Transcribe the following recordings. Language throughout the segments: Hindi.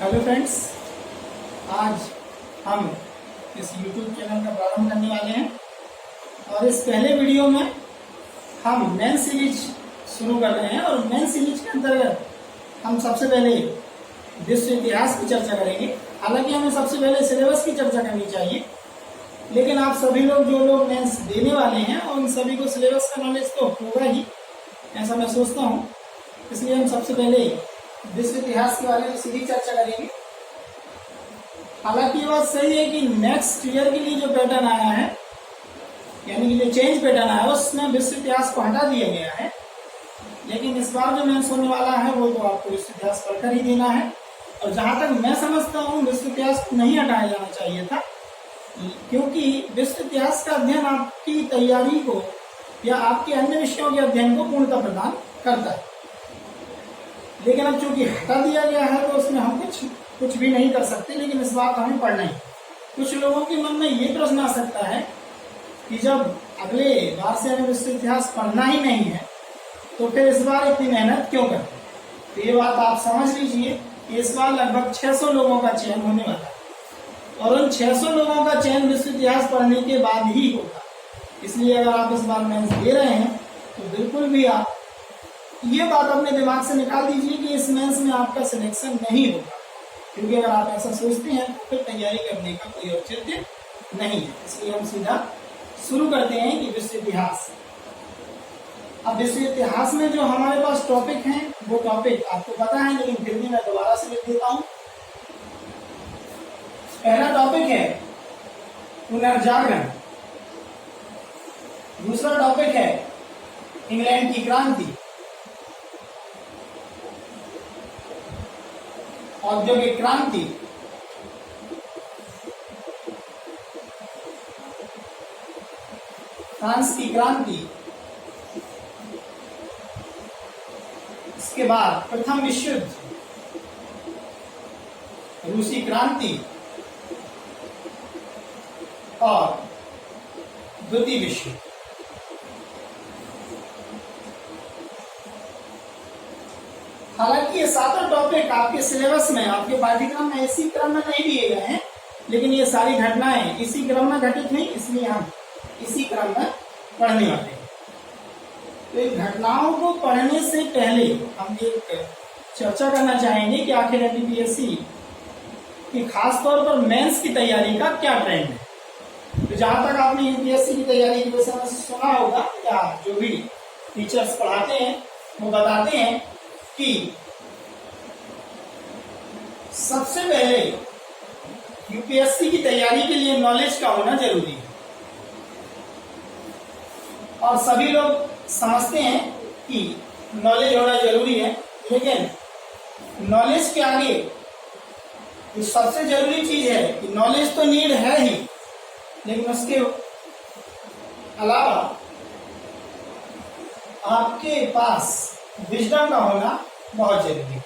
हेलो फ्रेंड्स, आज हम इस YouTube चैनल का प्रारंभ करने वाले हैं और इस पहले वीडियो में हम मेन सीरीज शुरू कर रहे हैं और मेन सीरीज के अंतर्गत हम सबसे पहले विश्व इतिहास की चर्चा करेंगे। हालांकि हमें सबसे पहले सिलेबस की चर्चा करनी चाहिए, लेकिन आप सभी लोग जो लोग मेंस देने वाले हैं और उन सभी को सिलेबस का नॉलेज तो होगा ही, ऐसा मैं सोचता हूँ। इसलिए हम सबसे पहले विश्व इतिहास के बारे में सीधी चर्चा करेंगे। हालांकि ये बात सही है कि नेक्स्ट ईयर के लिए जो पैटर्न आया है, यानी कि जो चेंज पैटर्न आया है, उसमें विश्व इतिहास को हटा दिया गया है। लेकिन इस बार जो मेंस होने वाला है वो तो आपको विश्व इतिहास पढ़कर ही देना है। और जहां तक मैं समझता हूँ, विश्व इतिहास को नहीं हटाया जाना चाहिए था, क्योंकि विश्व इतिहास का अध्ययन आपकी तैयारी को या आपके अन्य विषयों के अध्ययन को पूर्णता प्रदान करता है। लेकिन अब चूंकि हटा दिया गया है तो उसमें हम कुछ भी नहीं कर सकते। लेकिन इस बार हमें पढ़ना ही। कुछ लोगों के मन में ये प्रश्न आ सकता है कि जब अगले बार से हमें विश्व इतिहास पढ़ना ही नहीं है तो फिर इस बार इतनी मेहनत क्यों करें। तो ये बात आप समझ लीजिए कि इस बार लगभग 600 लोगों का चयन होने वाला है और उन 600 लोगों का चयन विश्व इतिहास पढ़ने के बाद ही होगा। इसलिए अगर आप इस बार मेंस दे रहे हैं तो बिल्कुल भी आप ये बात अपने दिमाग से निकाल दीजिए कि इस मेंस में आपका सिलेक्शन नहीं होगा, क्योंकि अगर आप ऐसा सोचते हैं तो फिर तैयारी करने का कोई औचित्य नहीं है। इसलिए हम सीधा शुरू करते हैं कि विश्व इतिहास। अब विश्व इतिहास में जो हमारे पास टॉपिक हैं वो टॉपिक आपको पता है, लेकिन फिर भी मैं दोबारा से लिख देता हूं। पहला टॉपिक है पुनर्जागरण, दूसरा टॉपिक है इंग्लैंड की क्रांति, औद्योगिक क्रांति, फ्रांस की क्रांति, इसके बाद प्रथम विश्व युद्ध, रूसी क्रांति और द्वितीय विश्व युद्ध। हालांकि ये सातों टॉपिक आपके सिलेबस में, आपके पाठ्यक्रम में इसी क्रम में नहीं दिए गए हैं, लेकिन ये सारी घटनाएं इसी क्रम में घटित हुई, इसलिए हम इसी क्रम में पढ़ने वाले हैं। तो इन घटनाओं को पढ़ने से पहले हम एक चर्चा करना चाहेंगे कि आखिर एमपीपीएससी की खास तौर पर मेंस की तैयारी का क्या ट्रेंड है। तो जहां तक आपने यूपीएससी की तैयारी के विषय में सुना होगा या जो भी टीचर्स पढ़ाते हैं वो बताते हैं कि सबसे पहले यूपीएससी की तैयारी के लिए नॉलेज का होना जरूरी है। और सभी लोग समझते हैं कि नॉलेज होना जरूरी है, लेकिन नॉलेज के आगे जो सबसे जरूरी चीज है कि नॉलेज तो नीड है ही, लेकिन उसके अलावा आपके पास विजडम का होना बहुत जरूरी है।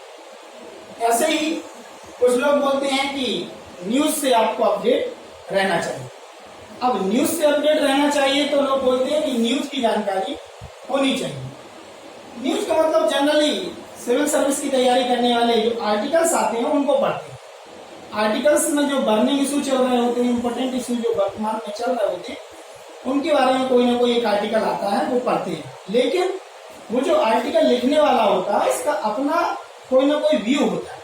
ऐसे ही कुछ लोग बोलते हैं कि न्यूज से आपको अपडेट रहना चाहिए। अब न्यूज से अपडेट रहना चाहिए तो लोग बोलते हैं कि न्यूज की जानकारी होनी चाहिए। न्यूज का मतलब जनरली सिविल सर्विस की तैयारी करने वाले जो आर्टिकल्स आते हैं उनको पढ़ते हैं। आर्टिकल्स में जो बर्निंग इशू चल रहे होते हैं, इंपॉर्टेंट इशू जो वर्तमान में चल रहे होते हैं, उनके बारे में कोई ना कोई एक आर्टिकल आता है वो पढ़ते हैं। लेकिन वो जो आर्टिकल लिखने वाला होता है इसका अपना कोई ना कोई व्यू होता है,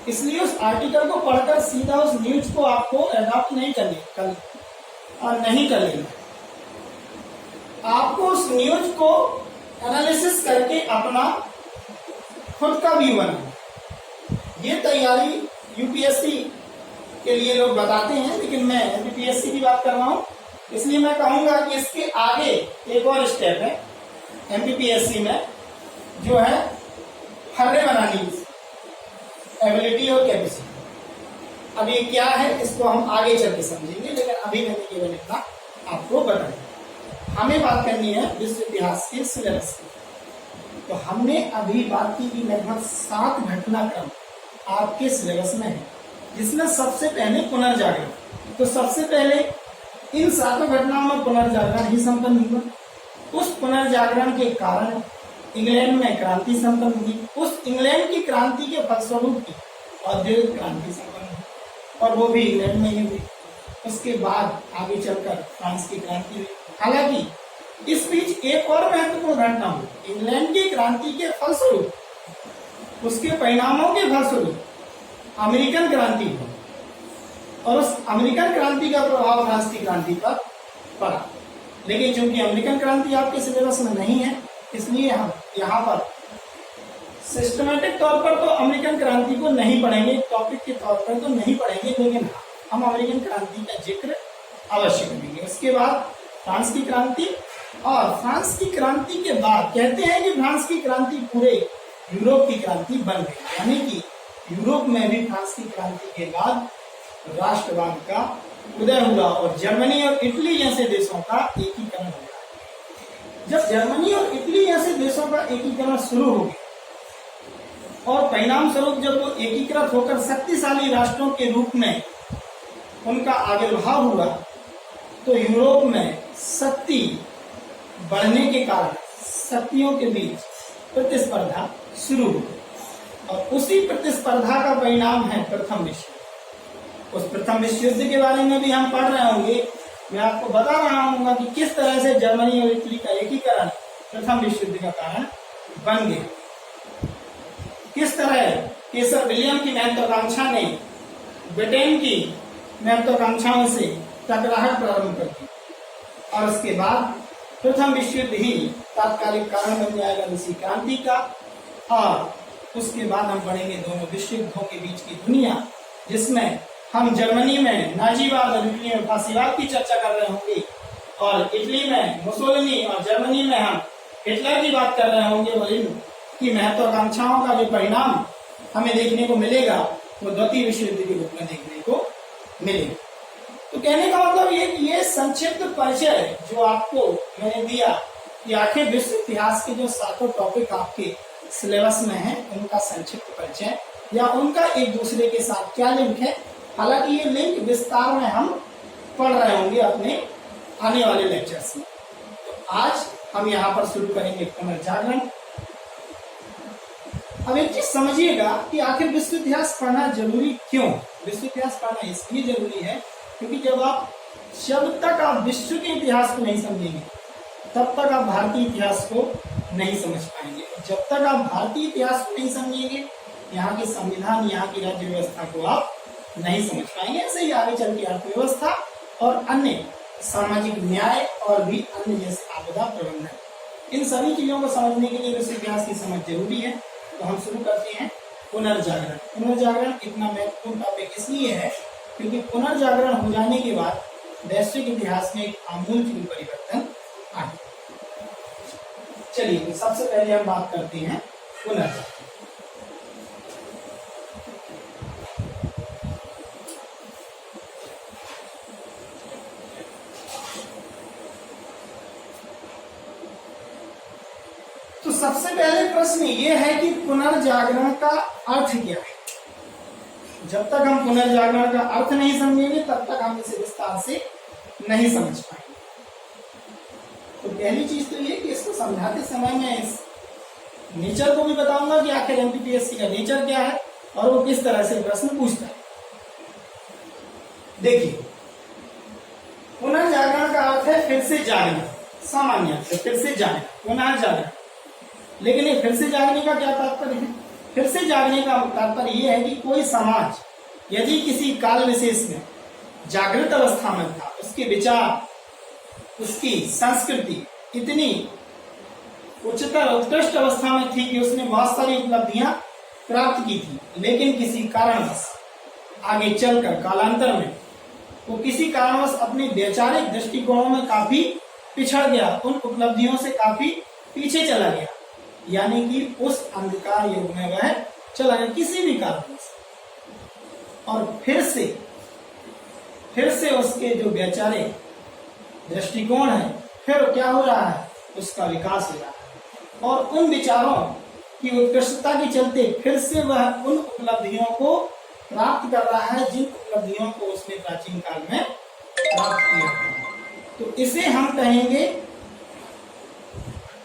इसलिए उस आर्टिकल को पढ़कर सीधा उस न्यूज को आपको एडॉप्ट नहीं कर लेना। आपको उस न्यूज को एनालिसिस करके अपना खुद का व्यू बनाना। ये तैयारी यूपीएससी के लिए लोग बताते हैं, लेकिन मैं एमपीपीएससी की बात कर रहा हूं, इसलिए मैं कहूंगा कि इसके आगे एक और स्टेप है एमपीपीएससी में, जो है फर्रे बनाने की एबिलिटी और कैपेसिटी। अब ये क्या है इसको हम आगे चल के समझेंगे, लेकिन अभी मैंने केवल इतना आपको बताया। हमें बात करनी है विश्व इतिहास के सिलेबस की। तो हमने अभी बात की कि लगभग 7 घटनाक्रम आपके सिलेबस में है, जिसमें सबसे पहले पुनर्जागरण। तो सबसे पहले इन 7 घटनाओं में पुनर्जागरण ही संपन्न हुआ। उस पुनर्जागरण के कारण इंग्लैंड में क्रांति संपन्न हुई। उस इंग्लैंड की क्रांति के फलस्वरूप औद्योगिक क्रांति संपन्न हुई और वो भी इंग्लैंड में ही हुई। उसके बाद आगे चलकर फ्रांस की क्रांति हुई। हालांकि इस बीच एक और महत्वपूर्ण घटना हुई। इंग्लैंड की क्रांति के फलस्वरूप, उसके परिणामों के फलस्वरूप अमेरिकन क्रांति हुई और उस अमेरिकन क्रांति का प्रभाव फ्रांस की क्रांति पर पड़ा। लेकिन चूंकि अमेरिकन क्रांति आपके सिलेबस में नहीं है, इसलिए हम यहाँ पर सिस्टमेटिक तौर पर तो अमेरिकन क्रांति को नहीं पढ़ेंगे, टॉपिक के तौर पर तो नहीं पढ़ेंगे, लेकिन हम अमेरिकन क्रांति का जिक्र अवश्य करेंगे। उसके बाद फ्रांस की क्रांति, और फ्रांस की क्रांति के बाद कहते हैं कि फ्रांस की क्रांति पूरे यूरोप की क्रांति बन गई, यानी कि यूरोप में भी फ्रांस की क्रांति के बाद राष्ट्रवाद का उदय हुआ और जर्मनी और इटली जैसे देशों का एकीकरण हुआ। जब जर्मनी और इटली जैसे देशों का एकीकरण शुरू हो गया और परिणाम स्वरूप जब वो एकीकृत होकर शक्तिशाली राष्ट्रों के रूप में उनका आविर्भाव हुआ, तो यूरोप में शक्ति बढ़ने के कारण शक्तियों के बीच प्रतिस्पर्धा शुरू हुई और उसी प्रतिस्पर्धा का परिणाम है प्रथम विश्व युद्ध। उस प्रथम विश्व युद्ध के बारे में भी हम पढ़ रहे होंगे। मैं आपको बता रहा हूँ कि किस तरह से जर्मनी और इटली का एकीकरण प्रथम विश्व युद्ध का कारण बन गया। किस तरह केसर विलियम की महत्वाकांक्षा ने ब्रिटेन की महत्वाकांक्षाओं से टकराहट प्रारंभ कर दी और उसके बाद प्रथम विश्व युद्ध ही तात्कालिक कारण बन जाएगा रूसी क्रांति का। और उसके बाद हम पढ़ेंगे दोनों विश्व युद्धों के बीच की दुनिया, जिसमें हम जर्मनी में नाजीवाद और इटली में फासीवाद की चर्चा कर रहे होंगे और इटली में मुसोलिनी और जर्मनी में हम हिटलर की बात कर रहे होंगे और इनकी महत्वाकांक्षाओं का जो परिणाम हमें देखने को मिलेगा वो द्वितीय विश्व युद्ध के रूप में देखने को मिलेगा। तो कहने का मतलब ये संक्षिप्त परिचय जो आपको मैंने दिया कि आखिर विश्व इतिहास के जो 7 टॉपिक आपके सिलेबस में हैं उनका संक्षिप्त परिचय या उनका एक दूसरे के साथ क्या लिंक है। हालांकि ये लिंक विस्तार में हम पढ़ रहे होंगे अपने आने वाले लेक्चर्स में। तो आज हम यहाँ पर शुरू करेंगे पुनर्जागरण। अब एक चीज समझिएगा कि आखिर विश्व इतिहास पढ़ना जरूरी क्यों। विश्व इतिहास पढ़ना इसलिए जरूरी है क्योंकि जब तक आप विश्व के इतिहास को नहीं समझेंगे तब तक आप भारतीय इतिहास को नहीं समझ पाएंगे। जब तक आप भारतीय इतिहास को नहीं समझेंगे, यहाँ के संविधान, यहाँ की राज्य व्यवस्था को आप नहीं समझ पाएंगे। ऐसे ही आगे चल के अर्थव्यवस्था और अन्य सामाजिक न्याय और भी अन्य जैसे आपदा प्रबंधन, इन सभी चीजों को समझने के लिए विश्व इतिहास की समझ जरूरी है। तो हम शुरू करते हैं पुनर्जागरण। पुनर्जागरण इतना महत्वपूर्ण टॉपिक इसलिए है क्योंकि पुनर्जागरण हो जाने के बाद वैश्विक इतिहास में एक आमूलचूल परिवर्तन आए। चलिए तो सबसे पहले हम बात करते हैं पुनर्जागरण। तो सबसे पहले प्रश्न ये है कि पुनर्जागरण का अर्थ क्या है। जब तक हम पुनर्जागरण का अर्थ नहीं समझेंगे तब तक हम इसे विस्तार से नहीं समझ पाएंगे। तो पहली चीज तो ये कि इसको समझाते समय मैं इस नेचर को भी बताऊंगा कि आखिर एमपीपीएससी का नेचर क्या है और वो किस तरह से प्रश्न पूछता है। देखिए, पुनर्जागरण का अर्थ है फिर से जागना, सामान्य फिर से जागना, पुनर्जागरण। लेकिन ये फिर से जागने का क्या तात्पर्य है? फिर से जागने का तात्पर्य यह है कि कोई समाज यदि किसी काल विशेष में जागृत अवस्था में था, उसके विचार, उसकी संस्कृति इतनी उच्चतर उत्कृष्ट अवस्था में थी कि उसने बहुत सारी उपलब्धियां प्राप्त की थी, लेकिन किसी कारणवश आगे चलकर कालांतर में वो किसी कारणवश अपने वैचारिक दृष्टिकोणों में काफी पिछड़ गया, उन उपलब्धियों से काफी पीछे चला गया, यानी कि उस अंधकार युग में वह चला गया किसी भी कारण से। और फिर से उसके जो वैचारिक दृष्टिकोण है फिर क्या हो रहा है, उसका विकास हो रहा है और उन विचारों की उत्कृष्टता के चलते फिर से वह उन उपलब्धियों को प्राप्त कर रहा है जिन उपलब्धियों को उसने प्राचीन काल में प्राप्त किया था। तो इसे हम कहेंगे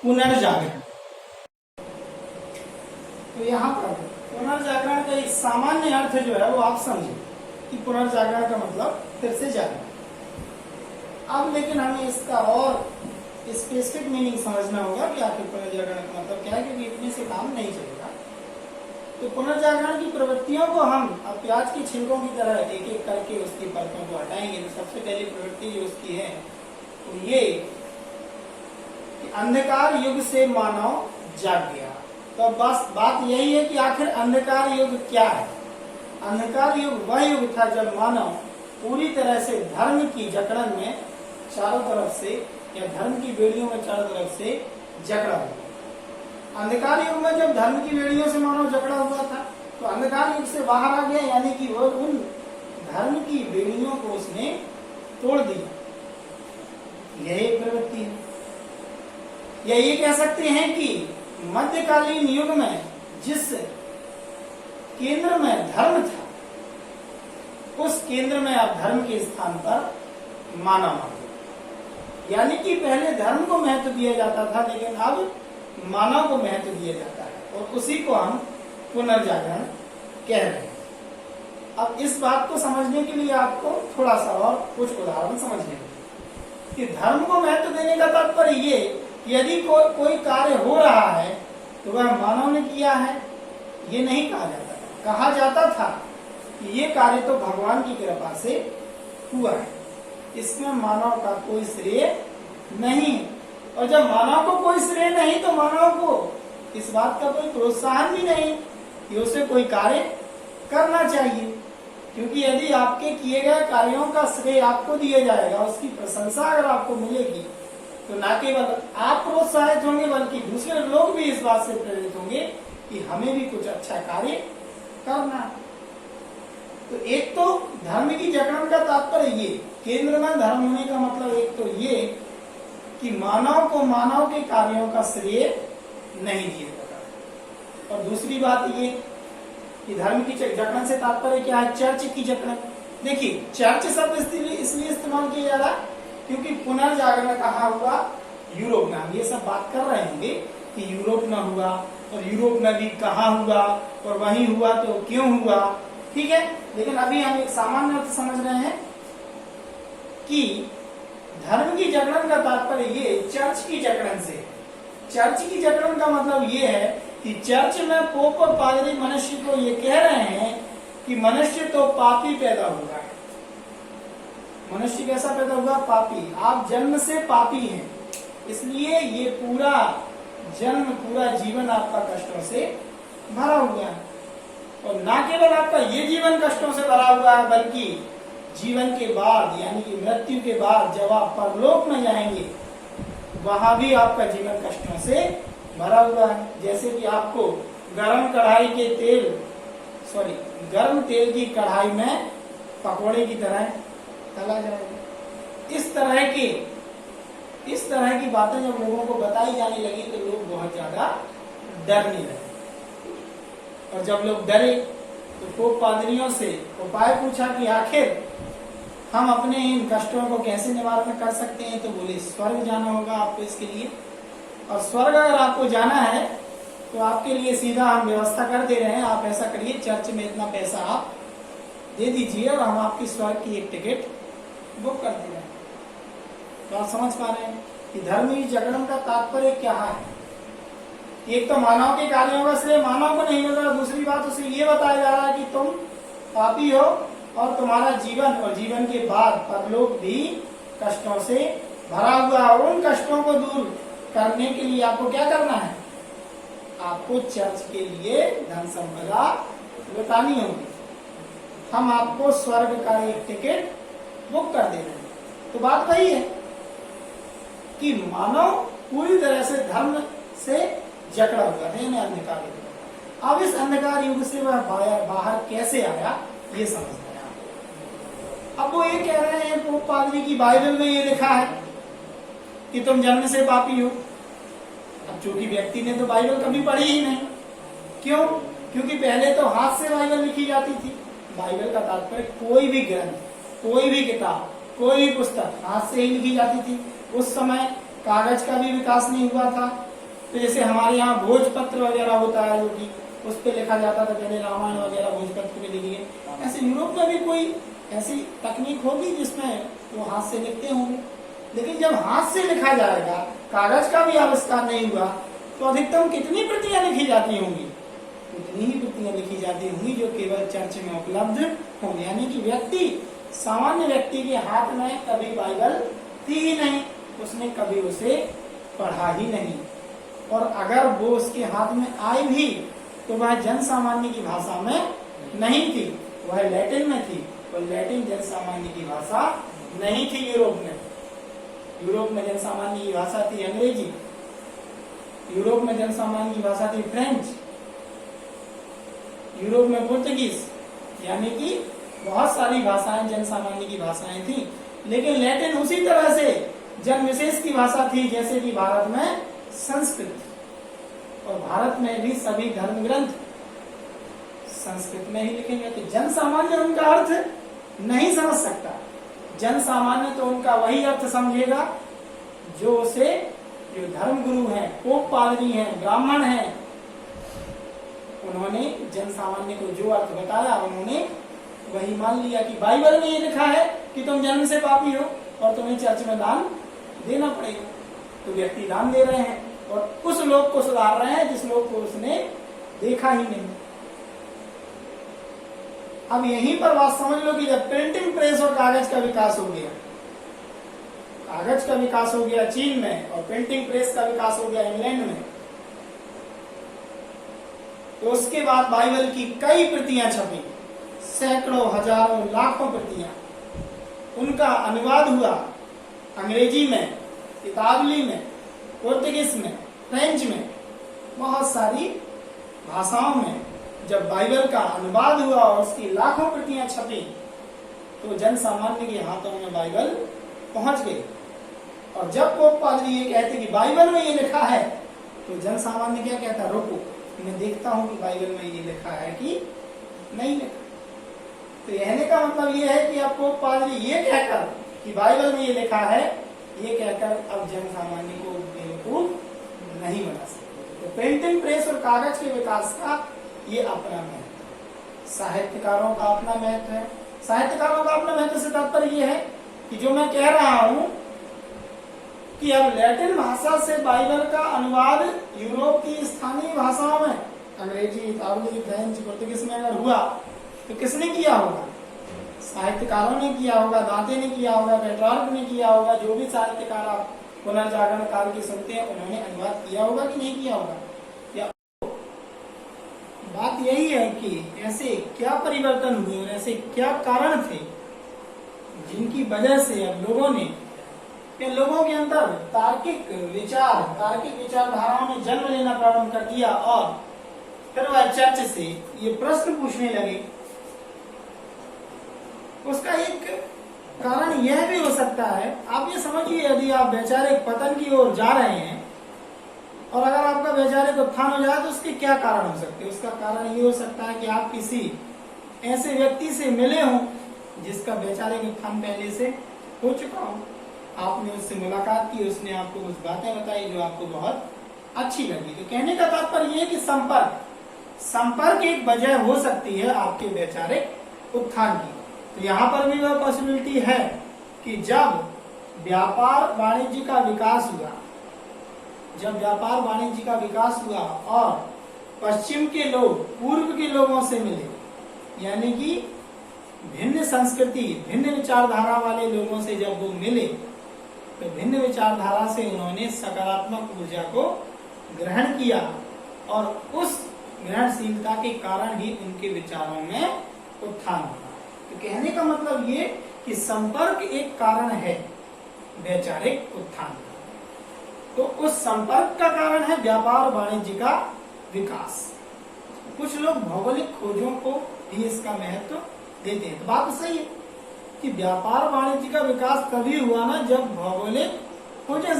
पुनर्जागरण। तो यहाँ पर पुनर्जागरण का एक सामान्य अर्थ जो है वो आप समझे कि पुनर्जागरण का मतलब फिर से जागरण। अब लेकिन हमें इसका और स्पेसिफिक मीनिंग समझना होगा कि आखिर पुनर्जागरण का मतलब क्या है, क्योंकि इतने से काम नहीं चलेगा। तो पुनर्जागरण की प्रवृत्तियों को हम अब प्याज के छिलकों की तरह एक एक करके उसकी परतों को हटाएंगे। तो सबसे पहली प्रवृत्ति जो उसकी है तो ये कि अंधकार युग से मानव जाग गया। तो बस बात यही है कि आखिर अंधकार युग क्या है। अंधकार युग वह युग था जब मानव पूरी तरह से धर्म की जकड़न में चारों तरफ से या धर्म की बेड़ियों में चारों तरफ से जकड़ा हुआ। अंधकार युग में जब धर्म की बेड़ियों से मानव जकड़ा हुआ था तो अंधकार युग से बाहर आ गया, यानी कि वो उन धर्म की बेड़ियों को उसने तोड़ दिया। यह एक प्रवृत्ति है। या ये कह सकते हैं कि मध्यकालीन युग में जिस केंद्र में धर्म था उस केंद्र में अब धर्म के स्थान पर मानव आ गया। यानी कि पहले धर्म को महत्व दिया जाता था लेकिन अब मानव को महत्व दिया जाता है और उसी को हम पुनर्जागरण कह रहे हैं। अब इस बात को समझने के लिए आपको थोड़ा सा और कुछ उदाहरण समझने होंगे कि धर्म को महत्व देने का तात्पर्य ये यदि कोई कार्य हो रहा है तो वह मानव ने किया है ये नहीं कहा जाता। कहा जाता था कि ये कार्य तो भगवान की कृपा से हुआ है, इसमें मानव का कोई श्रेय नहीं। और जब मानव को कोई श्रेय नहीं तो मानव को इस बात का कोई प्रोत्साहन भी नहीं कि उसे कोई कार्य करना चाहिए, क्योंकि यदि आपके किए गए कार्यों का श्रेय आपको दिया जाएगा, उसकी प्रशंसा अगर आपको मिलेगी तो न केवल आप प्रोत्साहित होंगे बल्कि दूसरे लोग भी इस बात से प्रेरित होंगे कि हमें भी कुछ अच्छा कार्य करना। तो एक तो धर्म की जकड़न का तात्पर्य ये, केंद्र में धर्म होने का मतलब एक तो ये कि मानव को मानव के कार्यों का श्रेय नहीं दिया जाता। और दूसरी बात ये कि धर्म की जकड़न से तात्पर्य क्या है, चर्च की जकड़न। देखिए चर्च शब्द इसलिए इस्तेमाल किया जा रहा है क्योंकि पुनर्जागरण कहाँ हुआ, यूरोप में। हम ये सब बात कर रहे होंगे कि यूरोप में हुआ और यूरोप में भी कहाँ हुआ और वहीं हुआ तो क्यों हुआ, ठीक है। लेकिन अभी हम एक सामान्य अर्थ समझ रहे हैं कि धर्म की जकड़न का तात्पर्य ये चर्च की जकड़न से। चर्च की जकड़न का मतलब ये है कि चर्च में पोप और पादरी मनुष्य को ये कह रहे हैं कि मनुष्य तो पापी पैदा हुआ है। मनुष्य कैसा पैदा हुआ, पापी। आप जन्म से पापी हैं, इसलिए ये पूरा जन्म पूरा जीवन आपका कष्टों से भरा हुआ है। और ना केवल आपका ये जीवन कष्टों से भरा हुआ है बल्कि जीवन के बाद यानी कि मृत्यु के बाद जब आप परलोक में जाएंगे वहां भी आपका जीवन कष्टों से भरा हुआ है। जैसे कि आपको गर्म तेल की कढ़ाई में पकोड़े की तरह तला जाएगा। इस तरह की बातें जब लोगों को बताई जाने लगी तो लोग बहुत ज्यादा डरने लगे। और जब लोग डरे तो पोप पादरियों से उपाय पूछा कि आखिर हम अपने इन कष्टों को कैसे निवारण कर सकते हैं। तो बोले स्वर्ग जाना होगा आपको इसके लिए, और स्वर्ग अगर आपको जाना है तो आपके लिए सीधा हम व्यवस्था कर दे रहे हैं। आप ऐसा करिए, चर्च में इतना पैसा आप दे दीजिए और हम आपकी स्वर्ग की एक टिकट बुक कर दे रहे हैं। तो आप समझ पा रहे हैं कि धर्म की जकड़न का तात्पर्य क्या है। एक तो मानव के कार्यों का श्रेय मानव को नहीं मिल रहा, दूसरी बात उसे ये बताया जा रहा है कि तुम पापी हो और तुम्हारा जीवन और जीवन के बाद परलोक भी कष्टों से भरा हुआ है। और उन कष्टों को दूर करने के लिए आपको क्या करना है, आपको चर्च के लिए धन संपदा लुटानी होगी। हम आपको स्वर्ग का एक टिकट बुक कर दे रहे हैं। तो बात वही है कि मानव पूरी तरह से धर्म से जकड़ा हुआ है अंधकार युग। अब इस अंधकार युग से वह बाहर कैसे आया ये समझना है आपको। अब वो ये कह रहे हैं पोप पादरी की बाइबल में ये लिखा है कि तुम जन्म से पापी हो। अब चूंकि व्यक्ति ने तो बाइबल कभी पढ़ी ही नहीं, क्यों? क्योंकि पहले तो हाथ से बाइबल लिखी जाती थी। बाइबल का तात्पर्य कोई भी ग्रंथ, कोई भी किताब, कोई भी पुस्तक हाथ से ही लिखी जाती थी। उस समय कागज का भी विकास नहीं हुआ था। तो जैसे हमारे यहाँ भोजपत्र वगैरह होता है जो कि उस पर लिखा जाता था पहले, रामायण वगैरह भोजपत्र पे लिखी गई। ऐसे यूरोप में भी कोई ऐसी तकनीक होगी जिसमें वो हाथ से लिखते होंगे, लेकिन जब हाथ से लिखा जाएगा, कागज का भी आविष्कार नहीं हुआ, तो अधिकतम कितनी प्रतियां लिखी जाती होंगी? उतनी ही प्रतियां लिखी जाती होंगी जो केवल चर्च में उपलब्ध होंगी। यानी कि व्यक्ति, सामान्य व्यक्ति के हाथ में कभी बाइबल थी ही नहीं, उसने कभी उसे पढ़ा ही नहीं, और अगर वो उसके हाथ में आई भी तो वह जन सामान्य की भाषा में नहीं थी, वह लैटिन में थी, और लैटिन जन सामान्य की भाषा नहीं थी। यूरोप में जन सामान्य की भाषा थी अंग्रेजी, यूरोप में जन सामान्य की भाषा थी फ्रेंच, यूरोप में पुर्तगीज, यानी कि बहुत सारी भाषाएं जन सामान्य की भाषाएं थी। लेकिन लैटिन उसी तरह से जन विशेष की भाषा थी जैसे कि भारत में संस्कृत, और भारत में भी सभी धर्म ग्रंथ संस्कृत में ही लिखे गए थे। जन सामान्य उनका अर्थ नहीं समझ सकता, जन सामान्य तो उनका वही अर्थ समझेगा जो उसे, जो धर्म गुरु हैं, पोप पादरी हैं, ब्राह्मण हैं, उन्होंने जन सामान्य को जो अर्थ बताया उन्होंने वही मान लिया कि बाइबल में ये लिखा है कि तुम जन्म से पापी हो और तुम्हें चर्च में दान देना पड़ेगा। तो व्यक्ति दान दे रहे हैं और उस लोग को सुधार रहे हैं जिस लोग को उसने देखा ही नहीं। अब यहीं पर बात समझ लो कि जब प्रिंटिंग प्रेस और कागज का विकास हो गया, कागज का विकास हो गया चीन में और प्रिंटिंग प्रेस का विकास हो गया इंग्लैंड में, तो उसके बाद बाइबल की कई प्रतियां छपी, सैकड़ों, हजारों, लाखों प्रतियां, उनका अनुवाद हुआ अंग्रेजी में, इतालवी में, पुर्तगीज में, फ्रेंच में, बहुत सारी भाषाओं में जब बाइबल का अनुवाद हुआ और उसकी लाखों प्रतियां छपी, तो जन सामान्य के हाथों में बाइबल पहुंच गई। और जब पोप पादरी ये कहते कि बाइबल में ये लिखा है, तो जन सामान्य क्या कहता, रुको मैं देखता हूं कि बाइबल में ये लिखा है कि नहीं लिखा। तो कहने का मतलब ये है कि अब पोप पादरी ये कहकर कि बाइबल में ये लिखा है, ये कहकर अब जन सामान्य को बेवकूफ नहीं बना सकते। तो प्रिंटिंग प्रेस और कागज के विकास का ये अपना महत्व, साहित्यकारों का अपना महत्व है। साहित्यकारों का अपना महत्व से तात्पर्य ये है कि जो मैं कह रहा हूं कि अब लैटिन भाषा से बाइबल का अनुवाद यूरोप की स्थानीय भाषाओं में, अंग्रेजी, इतालवी, फ्रेंच, पुर्तगीज में अगर हुआ तो किसने किया होगा? साहित्यकारों ने किया होगा, दांते ने किया होगा, पेट्रार्क ने किया होगा, जो भी साहित्यकार आप पुनर्जागरण काल के सुनते हैं उन्होंने अनुवाद किया होगा कि नहीं किया होगा? या बात यही है कि ऐसे क्या परिवर्तन हुए और ऐसे क्या कारण थे जिनकी वजह से अब लोगों के अंदर तार्किक विचारधाराओं ने जन्म लेना प्रारंभ कर दिया और फिर वह चर्च से ये प्रश्न पूछने लगे। उसका एक कारण यह भी हो सकता है, आप ये समझिए, यदि आप वैचारिक पतन की ओर जा रहे हैं और अगर आपका वैचारिक उत्थान हो जाए तो उसके क्या कारण हो सकते हैं? उसका कारण ये हो सकता है कि आप किसी ऐसे व्यक्ति से मिले हों जिसका वैचारिक उत्थान पहले से हो चुका हो, आपने उससे मुलाकात की, उसने आपको कुछ बातें बताई जो आपको बहुत अच्छी लगी। तो कहने का तात्पर्य ये है कि संपर्क एक वजह हो सकती है आपके वैचारिक उत्थान की। तो यहाँ पर भी वह पॉसिबिलिटी है कि जब व्यापार वाणिज्य का विकास हुआ और पश्चिम के लोग पूर्व के लोगों से मिले, यानी कि भिन्न संस्कृति, भिन्न विचारधारा वाले लोगों से जब वो मिले तो भिन्न विचारधारा से उन्होंने सकारात्मक ऊर्जा को ग्रहण किया और उस ग्रहणशीलता के कारण ही उनके विचारों में उत्थान हुआ। तो कहने का मतलब ये कि संपर्क एक कारण है वैचारिक उत्थान का। तो उस संपर्क का कारण है व्यापार वाणिज्य का विकास। कुछ लोग भौगोलिक खोजों को भी इसका महत्व देते हैं। तो बात सही है कि व्यापार वाणिज्य का विकास तभी हुआ ना जब भौगोलिक खोजें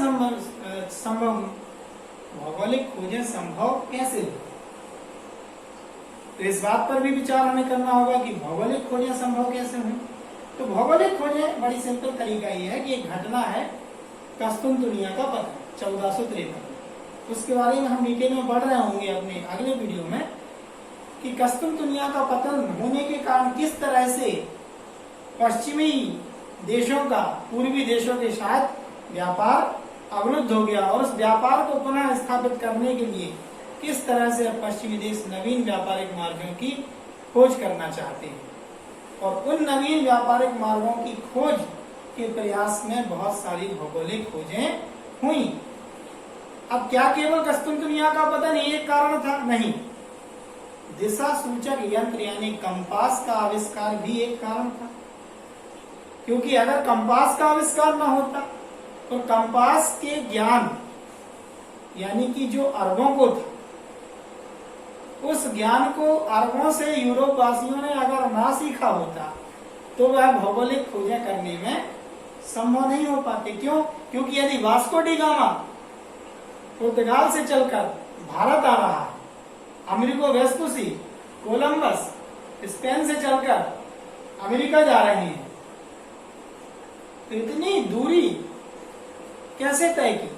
संभव कैसे हुई। तो इस बात पर भी विचार हमें करना होगा कि भौगोलिक खोजें संभव कैसे हुई। तो भौगोलिक खोजें बड़ी सिंपल तरीका ये है कि एक घटना है कस्तुनतुनिया का पतन 1453, उसके बारे में हम डिटेल में पढ़ रहे होंगे अपने अगले वीडियो में कि कस्तुंतुनिया का पतन होने के कारण किस तरह से पश्चिमी देशों का पूर्वी देशों के साथ व्यापार अवरुद्ध हो गया और उस व्यापार को पुनः स्थापित करने के लिए किस तरह से पश्चिमी देश नवीन व्यापारिक मार्गों की खोज करना चाहते हैं और उन नवीन व्यापारिक मार्गों की खोज के प्रयास में बहुत सारी भौगोलिक खोजें हुई। अब क्या केवल कस्तुंतुनिया का पतन एक कारण था? नहीं, दिशा सूचक यंत्र यानी कंपास का आविष्कार भी एक कारण था, क्योंकि अगर कंपास का आविष्कार न होता तो कंपास के ज्ञान यानी कि जो अरबों को था, उस ज्ञान को अरबों से यूरोप वासियों ने अगर ना सीखा होता तो वह भौगोलिक खोजें करने में संभव नहीं हो पाते। क्यों? क्योंकि यदि वास्को डी गामा पुर्तगाल से चलकर भारत आ रहा है, अमेरिको वेस्पुसी कोलंबस स्पेन से चलकर अमेरिका जा रहे हैं, तो इतनी दूरी कैसे तय की?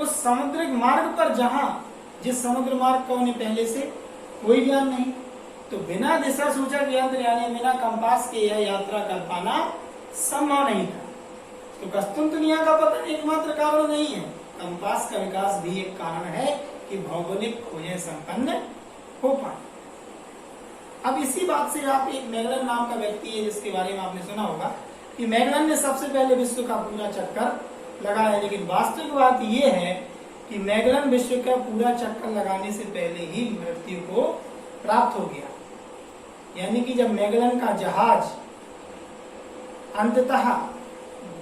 उस समुद्रिक मार्ग पर जिस समुद्र मार्ग का उन्हें पहले से कोई ज्ञान नहीं, तो बिना दिशा सूचक यंत्र यानी बिना कंपास के यह यात्रा कर पाना संभव नहीं था। तो कस्तुंतुनिया का पतन एकमात्र कारण नहीं है, कंपास का विकास भी एक कारण है कि भौगोलिक खोजें संपन्न हो पाए। अब इसी बात से आप एक मैगलन नाम का व्यक्ति है जिसके बारे में आपने सुना होगा कि मैगलन ने सबसे पहले विश्व का पूरा चक्कर लगाया, लेकिन वास्तविक बात यह है कि मैगलन विश्व का पूरा चक्कर लगाने से पहले ही मृत्यु को प्राप्त हो गया। यानी कि जब मैगलन का जहाज अंततः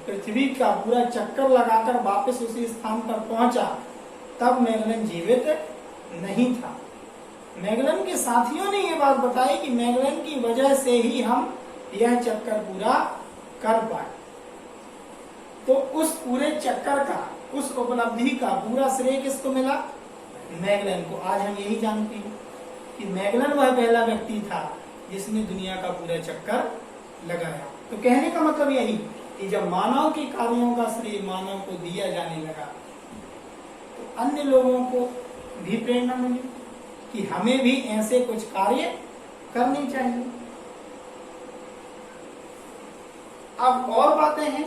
पृथ्वी का पूरा चक्कर लगाकर वापस उसी स्थान पर पहुंचा, तब मैगलन जीवित नहीं था। मैगलन के साथियों ने यह बात बताई कि मैगलन की वजह से ही हम यह चक्कर पूरा कर पाए। तो उस पूरे चक्कर का, उस उपलब्धि का पूरा श्रेय किसको मिला? मैगलन को। आज हम यही जानते हैं कि मैगलन वह पहला व्यक्ति था जिसने दुनिया का पूरा चक्कर लगाया। तो कहने का मतलब यही कि जब मानव के कार्यों का श्रेय मानव को दिया जाने लगा तो अन्य लोगों को भी प्रेरणा मिली कि हमें भी ऐसे कुछ कार्य करने चाहिए। अब और बातें हैं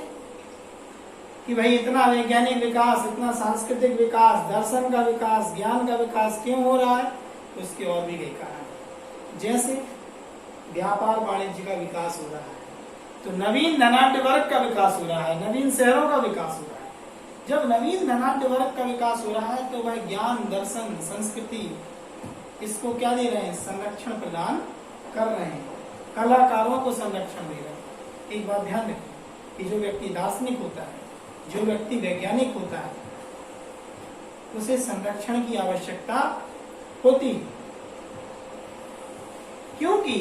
कि भाई इतना वैज्ञानिक विकास, इतना सांस्कृतिक विकास, दर्शन का विकास, ज्ञान का विकास क्यों हो रहा है? उसके और भी कई कारण हैं। जैसे व्यापार वाणिज्य का विकास हो रहा है, तो नवीन धनाढ्य वर्ग का विकास हो रहा है, नवीन शहरों का विकास हो रहा है। जब नवीन धनाढ्य वर्ग का विकास हो रहा है तो वह ज्ञान, दर्शन, संस्कृति इसको क्या दे रहे हैं? संरक्षण प्रदान कर रहे हैं, कलाकारों को संरक्षण दे रहे हैं। एक बात ध्यान रखें कि जो व्यक्ति दार्शनिक होता है, जो व्यक्ति वैज्ञानिक होता है, उसे संरक्षण की आवश्यकता होती है, क्योंकि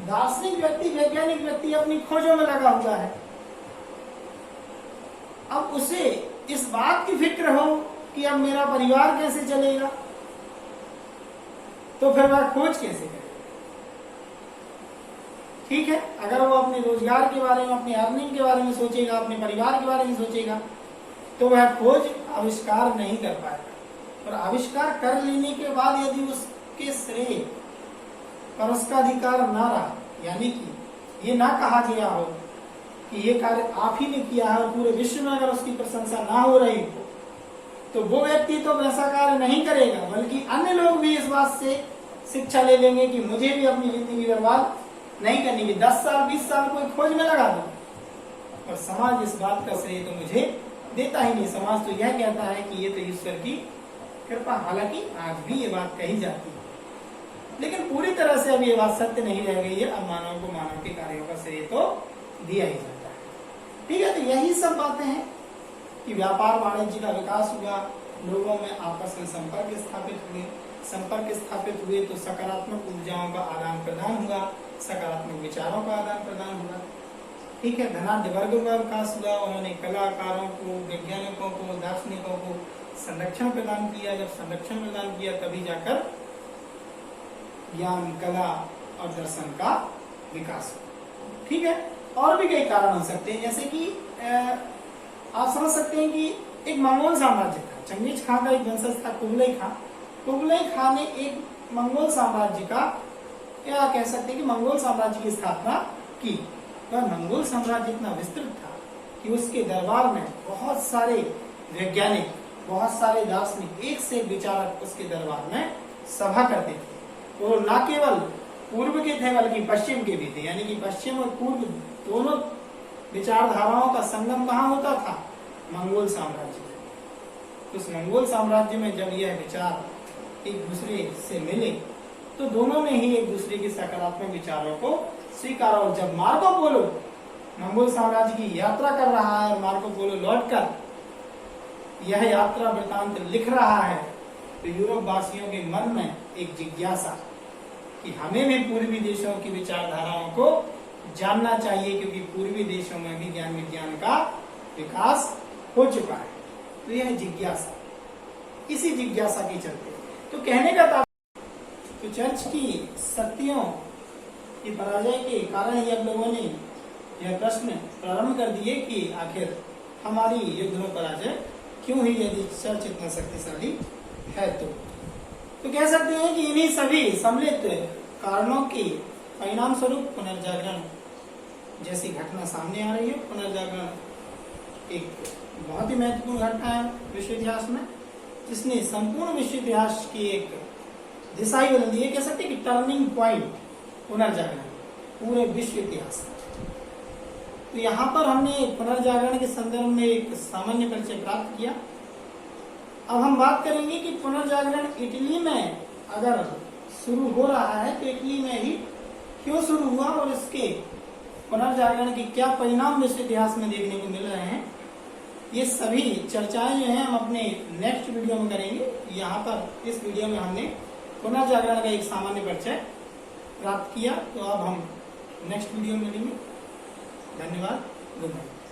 दार्शनिक व्यक्ति, वैज्ञानिक व्यक्ति अपनी खोजों में लगा हुआ है। अब उसे इस बात की फिक्र हो कि अब मेरा परिवार कैसे चलेगा, तो फिर वह खोज कैसे करेगा? ठीक है, अगर वो अपने रोजगार के बारे में, अपने अर्निंग के बारे में सोचेगा, अपने परिवार के बारे में सोचेगा, तो वह खोज आविष्कार नहीं कर पाएगा। और आविष्कार कर लेने के बाद यदि उसके श्रेय पर उसका अधिकार ना रहा, यानी कि ये ना कहा गया हो कि ये कार्य आप ही ने किया है और पूरे विश्व में अगर उसकी प्रशंसा ना हो रही हो, तो वो व्यक्ति तो वैसा कार्य नहीं करेगा, बल्कि अन्य लोग भी इस बात से शिक्षा ले लेंगे कि मुझे भी अपनी जिंदगी बर्बाद नहीं करनी, 10 साल 20 साल कोई खोज में लगा दो, और समाज इस बात का श्रेय तो मुझे देता ही नहीं। समाज तो यह कहता है कि ये तो ईश्वर की कृपा। हालांकि आज भी ये बात कही जाती है, लेकिन पूरी तरह से अब ये बात सत्य नहीं रह गई है। अब मानव को मानव के कार्यों का श्रेय तो दिया ही जाता है। ठीक है, तो यही सब बातें हैं कि व्यापार वाणिज्य का विकास हुआ, लोगों में आपस में संपर्क स्थापित हुए तो सकारात्मक ऊर्जाओं का आदान प्रदान हुआ, सकारात्मक विचारों का आदान प्रदान हुआ। ठीक है, धनाढ्य वर्ग का विकास हुआ, उन्होंने कलाकारों को, वैज्ञानिकों को, दार्शनिकों को संरक्षण प्रदान किया। जब संरक्षण प्रदान किया तभी जाकर ज्ञान, कला और दर्शन का विकास हुआ। ठीक है, और भी कई कारण हो सकते हैं, जैसे कि आप समझ सकते हैं कि एक मंगोल साम्राज्य था, चंगेज खां का एक वंशज था कुबलई खां। कुबलई खां ने एक मंगोल साम्राज्य का, या कह सकते हैं कि मंगोल साम्राज्य की स्थापना की। वह मंगोल साम्राज्य इतना विस्तृत था कि उसके दरबार में बहुत सारे वैज्ञानिक, बहुत सारे दार्शनिक, एक से एक विचारक उसके दरबार में सभा करते थे। और न केवल पूर्व के थे बल्कि पश्चिम के भी थे, यानी कि पश्चिम और पूर्व दोनों विचारधाराओं का संगम कहाँ होता था? मंगोल साम्राज्य में। उस मंगोल साम्राज्य में जब यह विचार एक दूसरे से मिले तो दोनों ने ही एक दूसरे के सकारात्मक विचारों को स्वीकारा। और जब मार्को पोलो मंगोल साम्राज्य की यात्रा कर रहा है और मार्को पोलो लौटकर यह यात्रा वृतांत लिख रहा है, तो यूरोप वासियों के मन में एक जिज्ञासा कि हमें भी पूर्वी देशों की विचारधाराओं को जानना चाहिए, क्योंकि पूर्वी देशों में भी ज्ञान विज्ञान का विकास हो चुका है। तो यह जिज्ञासा, इसी जिज्ञासा के चलते तो कहने का तो चर्च की शक्तियों की पराजय के कारण ही अब लोगों ने यह प्रश्न प्रारंभ कर दिए कि आखिर हमारी युद्ध में पराजय क्यों हुई यदि चर्च इतना शक्तिशाली है। तो कह सकते हैं कि इन्हीं सभी सम्मिलित कारणों के परिणाम स्वरूप पुनर्जागरण जैसी घटना सामने आ रही है। पुनर्जागरण एक बहुत ही महत्वपूर्ण घटना है विश्व इतिहास में, जिसने संपूर्ण विश्व इतिहास की एक दिशा ही बदल दी है। कह सकते हैं कि टर्निंग पॉइंट पुनर्जागरण पूरे विश्व इतिहास। तो यहाँ पर हमने पुनर्जागरण के संदर्भ में एक सामान्य परिचय प्राप्त किया। अब हम बात करेंगे कि पुनर्जागरण इटली में अगर शुरू हो रहा है तो इटली में ही क्यों शुरू हुआ और इसके पुनर्जागरण के क्या परिणाम विश्व इतिहास में देखने को मिल रहे हैं। ये सभी चर्चाएं जो हैं हम अपने नेक्स्ट वीडियो में करेंगे। यहाँ पर इस वीडियो में हमने पुनर्जागरण का एक सामान्य परिचय प्राप्त किया। तो अब हम नेक्स्ट वीडियो में मिलेंगे। धन्यवाद। Good night.